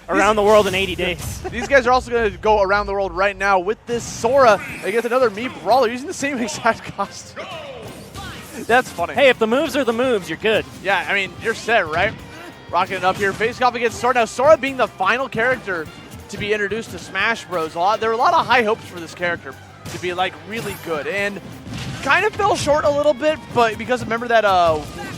Around the world in 80 days. These guys are also going to go around the world right now with this Sora against another Brawler using the same exact costume. That's funny. Hey, if the moves are the moves, you're good. Yeah, I mean, you're set, right? Rocking it up here. Face off against Sora. Now, Sora being the final character to be introduced to Smash Bros. There were a lot of high hopes for this character to be, like, really good. And kind of fell short a little bit, but because remember that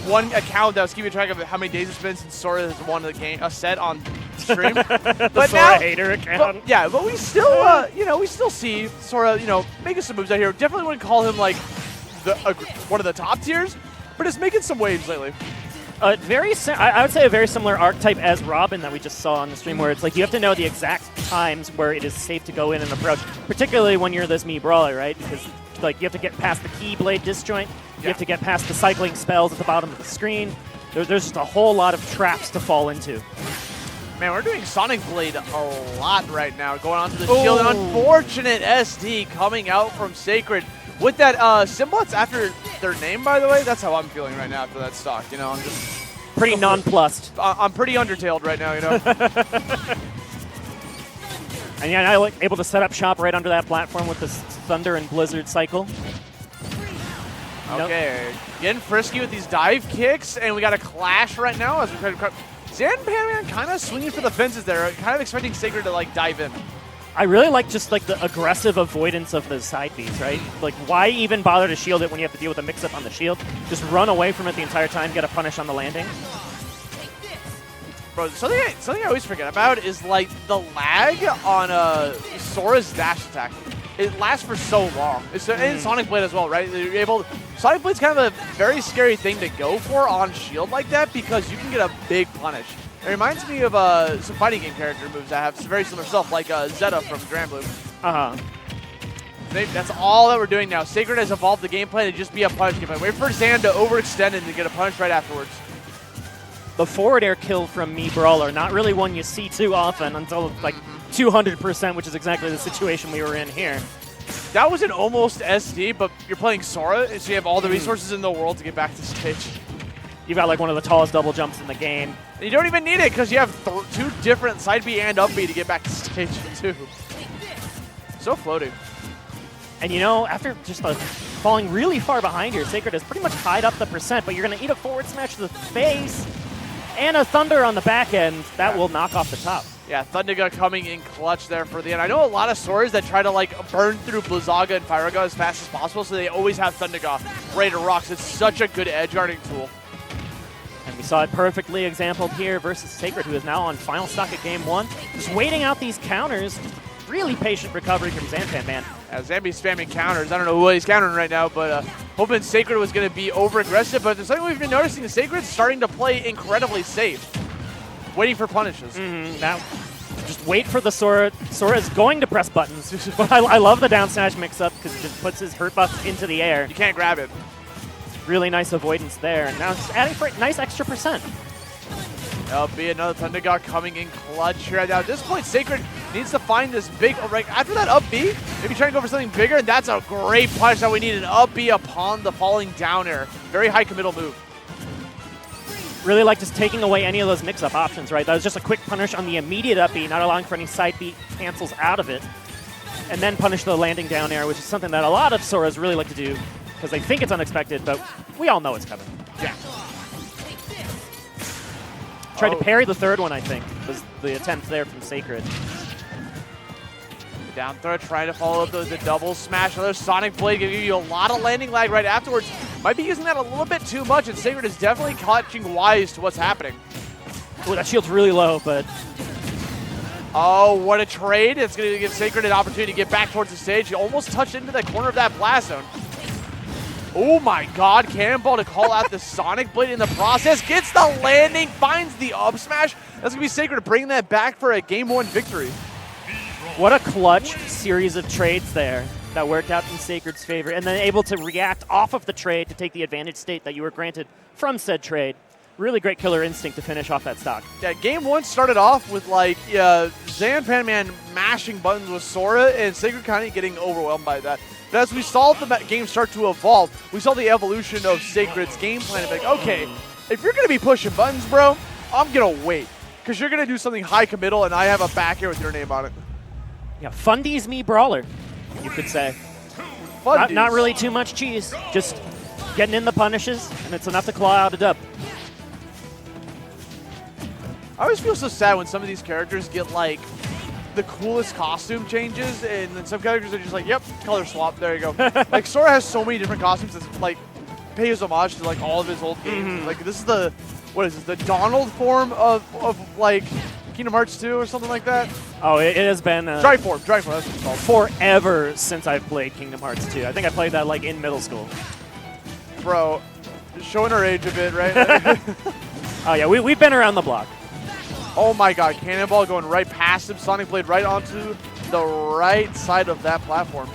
one account that was keeping track of how many days it's been since Sora has won the game, a set on stream. The Sora hater account. But we still, we still see Sora, making some moves out here. Definitely wouldn't call him like one of the top tiers, but it's making some waves lately. I would say a very similar archetype as Robin that we just saw on the stream, where it's like you have to know the exact times where it is safe to go in and approach, particularly when you're this Brawler, right? Because like you have to get past the Keyblade disjoint, you have to get past the cycling spells at the bottom of the screen. There's just a whole lot of traps to fall into. Man, we're doing Sonic Blade a lot right now, going on to the shield. An unfortunate SD coming out from Sacred with that symbol that's after their name, by the way. That's how I'm feeling right now after that stock. I'm just pretty nonplussed. I'm pretty undertailed right now, And yeah, now able to set up shop right under that platform with this Thunder and Blizzard cycle. Okay, getting frisky with these dive kicks, and we got a clash right now as we try to. Xanpanman kind of swinging for the fences there, kind of expecting Sacred to like dive in. I really like just like the aggressive avoidance of the side Bs, right? Like, why even bother to shield it when you have to deal with a mix-up on the shield? Just run away from it the entire time, get a punish on the landing. Bro, something I always forget about is like the lag on Sora's dash attack. It lasts for so long. It's in Sonic Blade as well, right? You're able. Sonic Blade's kind of a very scary thing to go for on shield like that because you can get a big punish. It reminds me of some fighting game character moves that have very similar stuff, like Zeta from Grand Blue. That's all that we're doing now. Sacred has evolved the gameplay to just be a punish gameplay. Wait for Zan to overextend and to get a punish right afterwards. The forward air kill from Brawler, not really one you see too often until like 200%, which is exactly the situation we were in here. That was an almost SD, but you're playing Sora, so you have all the resources in the world to get back to stage. You've got like one of the tallest double jumps in the game. And you don't even need it because you have two different side B and up B to get back to stage too. So floating. And after just falling really far behind here, Sacred has pretty much tied up the percent, but you're going to eat a forward smash to the face and a Thunder on the back end. That will knock off the top. Yeah, Thunderga coming in clutch there for the end. I know a lot of Soras that try to like burn through Blizzaga and Pyraga as fast as possible, so they always have Thunderga ready to rock. So it's such a good edge guarding tool. And we saw it perfectly exampled here versus Sacred, who is now on final stock at game 1. Just waiting out these counters. Really patient recovery from Xanpanman. Zambi's spamming counters. I don't know what he's countering right now, but hoping Sacred was going to be over-aggressive. But there's something we've been noticing. Sacred's starting to play incredibly safe. Waiting for punishes. Now, just wait for the Sora. Sora is going to press buttons. I love the down smash mix-up because it just puts his hurt buff into the air. You can't grab it. Really nice avoidance there. And now just adding for a nice extra percent. There'll be another Thunder God coming in clutch here. Now, at this point, Sacred needs to find this big, after that up B, maybe try and go for something bigger, and that's a great punish that we need, an up B upon the falling down air. Very high committal move. Really like just taking away any of those mix-up options, right? That was just a quick punish on the immediate up B, not allowing for any side B cancels out of it, and then punish the landing down air, which is something that a lot of Soras really like to do because they think it's unexpected, but we all know it's coming. Yeah. Tried to parry the third one, I think, was the attempt there from Sacred. Down throw, trying to follow up the double smash. Another Sonic Blade giving you a lot of landing lag right afterwards. Might be using that a little bit too much, and Sacred is definitely catching wise to what's happening. Oh, that shield's really low, but... Oh, what a trade. It's going to give Sacred an opportunity to get back towards the stage. He almost touched into the corner of that blast zone. Oh my god, Cannonball to call out the Sonic Blade in the process. Gets the landing, finds the up smash. That's going to be Sacred bringing that back for a game 1 victory. What a clutch series of trades there that worked out in Sacred's favor, and then able to react off of the trade to take the advantage state that you were granted from said trade. Really great killer instinct to finish off that stock. Yeah, game 1 started off with like Xanpanman mashing buttons with Sora, and Sacred kind of getting overwhelmed by that. But as we saw the game start to evolve, we saw the evolution of Sacred's game plan. Like, okay, if you're going to be pushing buttons, bro, I'm going to wait. because you're going to do something high committal, and I have a back air with your name on it. Yeah, Fundy's me Brawler, you could say. Not really too much cheese, just getting in the punishes, and it's enough to claw out a dub. I always feel so sad when some of these characters get, like, the coolest costume changes, and then some characters are just like, yep, color swap, there you go. Like, Sora has so many different costumes that's, like, pays homage to, like, all of his old games. Like, this is the, what is this, the Donald form of like, Kingdom Hearts 2 or something like that? Oh, it has been Dry form, that's what it's called. Forever since I've played Kingdom Hearts 2. I think I played that like in middle school. Bro, showing our age a bit, right? Oh yeah, we've been around the block. Oh my god, Cannonball going right past him, Sonic Blade right onto the right side of that platform.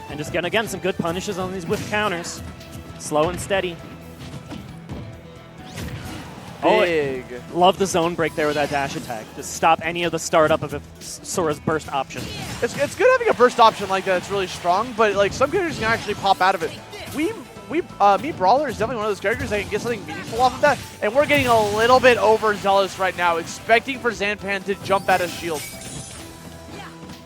And just getting, again, some good punishes on these whiff counters. Slow and steady. Big. Oh, love the zone break there with that dash attack. Just stop any of the startup of Sora's burst option. It's good having a burst option like that. It's really strong, but like some characters can actually pop out of it. Me Brawler is definitely one of those characters that can get something meaningful off of that, and we're getting a little bit overzealous right now, expecting for Xanpan to jump out of shield.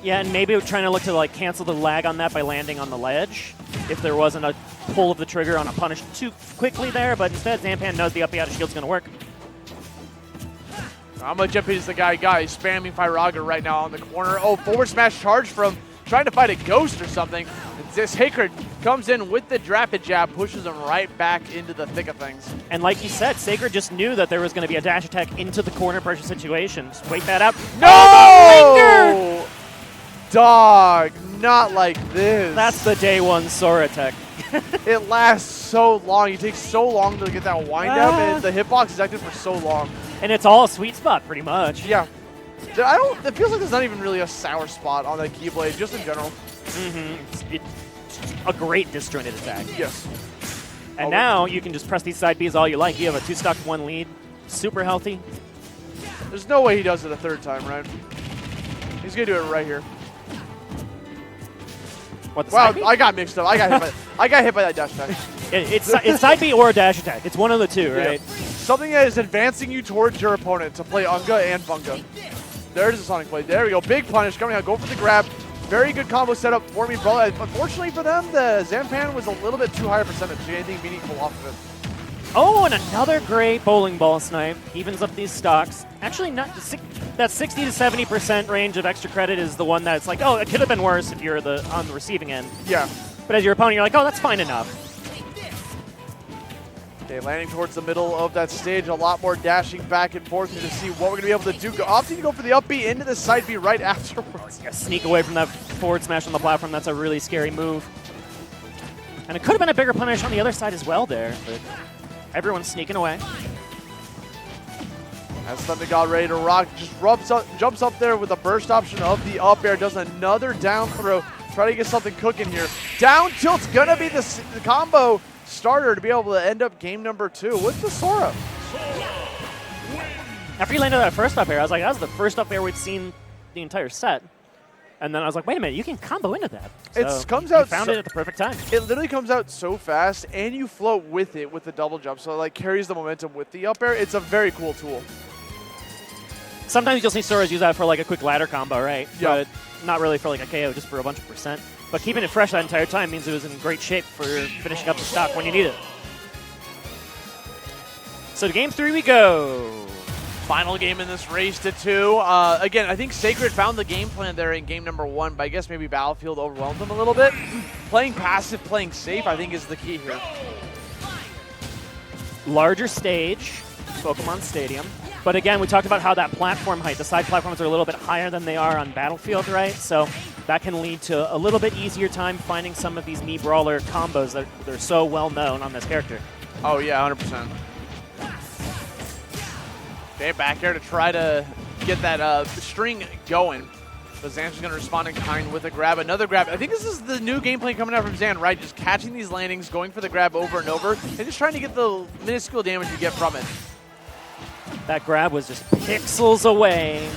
Yeah, and maybe we're trying to look to like cancel the lag on that by landing on the ledge. If there wasn't a pull of the trigger on a punish too quickly there, but instead Xanpan knows the up out of shield's going to work. I'm going to jump into the guy spamming Firaga right now on the corner. Oh, forward smash charge from trying to fight a ghost or something. Sacred comes in with the rapid jab, pushes him right back into the thick of things. And like you said, Sacred just knew that there was going to be a dash attack into the corner pressure situation. Just wait that out. No! Oh, dog, not like this. That's the day one Sora tech. It lasts so long. It takes so long to get that wind up, and the hitbox is active for so long. And it's all a sweet spot, pretty much. Yeah. It feels like there's not even really a sour spot on that Keyblade, just in general. It's a great disjointed attack. Yes. And now you can just press these side Bs all you like. You have a 2-stock 1 lead. Super healthy. There's no way he does it a third time, right? He's going to do it right here. What, the wow, side B? I got mixed up. I got hit by that dash attack. It's side B or a dash attack. It's one of the two, right? Yeah. Something that is advancing you towards your opponent to play Unga and Bunga. There's the Sonic Blade. There we go. Big punish coming out. Go for the grab. Very good combo setup for me, Brawler. Unfortunately for them, the Xanpan was a little bit too high a percentage to get anything meaningful off of it. Oh, and another great bowling ball snipe. Evens up these stocks. Actually, not that 60 to 70% range of extra credit is the one that's like, oh, it could have been worse if you're on the receiving end. Yeah. But as your opponent, you're like, oh, that's fine enough. Okay, landing towards the middle of that stage, a lot more dashing back and forth to see what we're going to be able to do. Opting to go for the up B into the side B right afterwards. Sneak away from that forward smash on the platform. That's a really scary move. And it could have been a bigger punish on the other side as well there, but everyone's sneaking away. As Thunder God ready to rock, just jumps up there with a burst option of the up air, does another down throw, try to get something cooking here. Down tilt's going to be the combo starter to be able to end up game number 2 with the Sora. After he landed that first up air, I was like, that was the first up air we've seen the entire set. And then I was like, wait a minute, you can combo into that. So it comes out. Found it at the perfect time. It literally comes out so fast, and you float with it with the double jump, so it like carries the momentum with the up air. It's a very cool tool. Sometimes you'll see Soras use that for like a quick ladder combo, right? Yeah. But not really for like a KO, just for a bunch of percent. But keeping it fresh that entire time means it was in great shape for finishing up the stock when you need it. So to game 3 we go. Final game in this race to 2. Again, I think Sacred found the game plan there in game number 1, but I guess maybe Battlefield overwhelmed them a little bit. Playing passive, playing safe, I think is the key here. Larger stage, Pokemon Stadium. But again, we talked about how that platform height, the side platforms are a little bit higher than they are on Battlefield, right? So that can lead to a little bit easier time finding some of these Mii Brawler combos that they're so well known on this character. Oh yeah, 100%. Okay, back air to try to get that string going. But Zan's just going to respond in kind with a grab. Another grab. I think this is the new gameplay coming out from Zan, right? Just catching these landings, going for the grab over and over, and just trying to get the minuscule damage you get from it. That grab was just pixels away.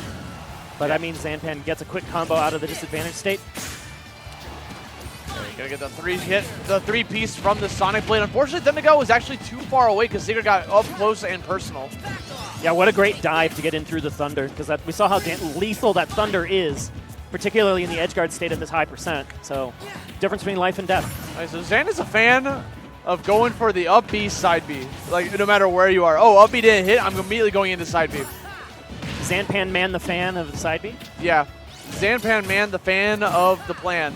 But that means Xanpan gets a quick combo out of the disadvantaged state. There you Gonna get the three piece from the Sonic Blade. Unfortunately, Thundergo was actually too far away because Sigurd got up close and personal. Yeah, what a great dive to get in through the Thunder, because we saw how lethal that Thunder is, particularly in the edge guard state at this high percent. So, difference between life and death. All right, so Zan is a fan of going for the up B, side B. Like, no matter where you are. Oh, up B didn't hit. I'm immediately going into side B. Xanpanman, the fan of the side B? Yeah. Xanpanman, the fan of the plan.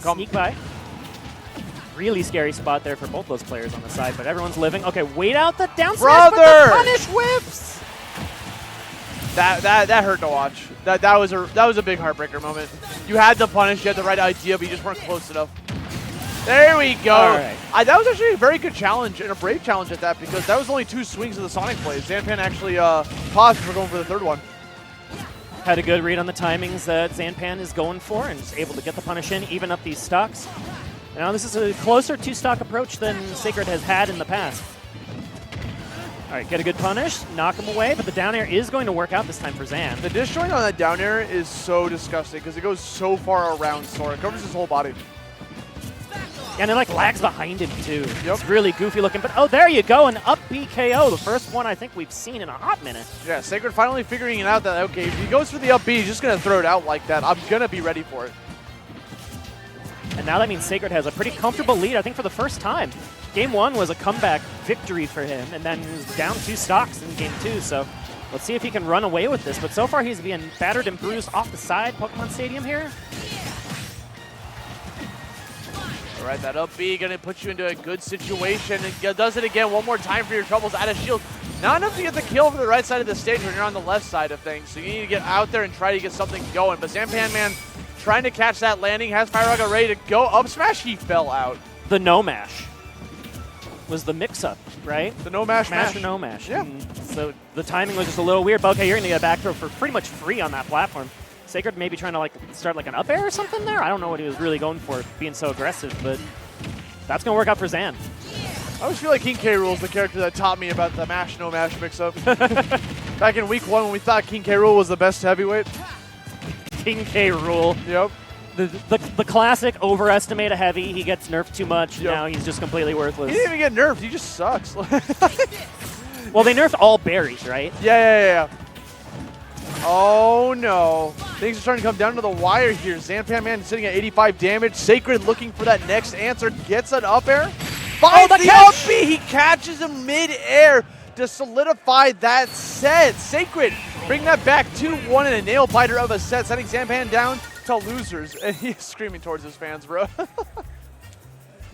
Sneak by. Really scary spot there for both those players on the side, but everyone's living. Okay, wait out the down smash, but the punish whips! That hurt to watch. That was a big heartbreaker moment. You had the punish, you had the right idea, but you just weren't close enough. There we go. All right. That was actually a very good challenge and a brave challenge at that, because that was only 2 swings of the Sonic Blade. Xanpan actually paused for going for the third one. Had a good read on the timings that Xanpan is going for and is able to get the punish in, even up these stocks. Now this is a closer 2-stock approach than Sacred has had in the past. All right, get a good punish, knock him away, but the down air is going to work out this time for Xan. The disjoint on that down air is so disgusting because it goes so far around Sora. It covers his whole body. And it like lags behind him too. Yep. It's really goofy looking, but oh, there you go, an up BKO, the first one I think we've seen in a hot minute. Yeah, Sacred finally figuring it out that, okay, if he goes for the up B, he's just going to throw it out like that. I'm going to be ready for it. And now that means Sacred has a pretty comfortable lead, I think, for the first time. Game 1 was a comeback victory for him, and then he was down 2 stocks in Game 2, so let's see if he can run away with this. But so far, he's being battered and bruised off the side, Pokemon Stadium here. All right, that up B going to put you into a good situation. It does it again one more time for your troubles out of shield. Not enough to get the kill for the right side of the stage when you're on the left side of things, so you need to get out there and try to get something going. But Xanpanman trying to catch that landing, has Fire Rocket ready to go. Up smash, he fell out. The no mash was the mix-up, right? The no mash mash. Or no mash. Yeah. And so the timing was just a little weird, but okay, you're going to get a back throw for pretty much free on that platform. Sacred maybe trying to like start like an up air or something there. I don't know what he was really going for, being so aggressive, but that's going to work out for Xan. I always feel like King K. Rool is the character that taught me about the mash, no mash mix-up. Back in week 1 when we thought King K. Rool was the best heavyweight. King K. Rool. Yep. The classic overestimate a heavy. He gets nerfed too much. Yep. Now he's just completely worthless. He didn't even get nerfed. He just sucks. Well, they nerfed all berries, right? Yeah. Oh, no. Things are starting to come down to the wire here. Xanpanman sitting at 85 damage. Sacred looking for that next answer. Gets an up air. Finds the up B. He catches him mid-air to solidify that set. Sacred bring that back 2-1 in a nail biter of a set, sending Xanpan down to losers. And he's screaming towards his fans, bro.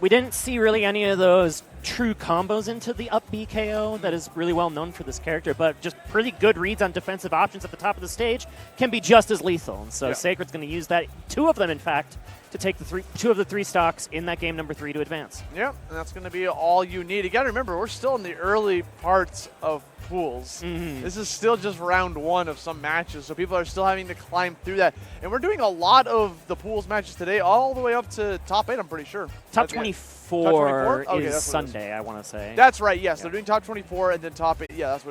We didn't see really any of those true combos into the up BKO that is really well known for this character, but just pretty good reads on defensive options at the top of the stage can be just as lethal. And so Sacred's going to use that, 2 of them in fact, to take the 2 of the 3 stocks in that game number 3 to advance. Yep, and that's going to be all you need. You got to remember, we're still in the early parts of pools. This is still just round 1 of some matches, so people are still having to climb through that. And we're doing a lot of the pools matches today, all the way up to top 8, I'm pretty sure. Top 24 okay, is Sunday, I want to say. That's right, yes. They're doing top 24 and then top 8. Yeah, that's what it is.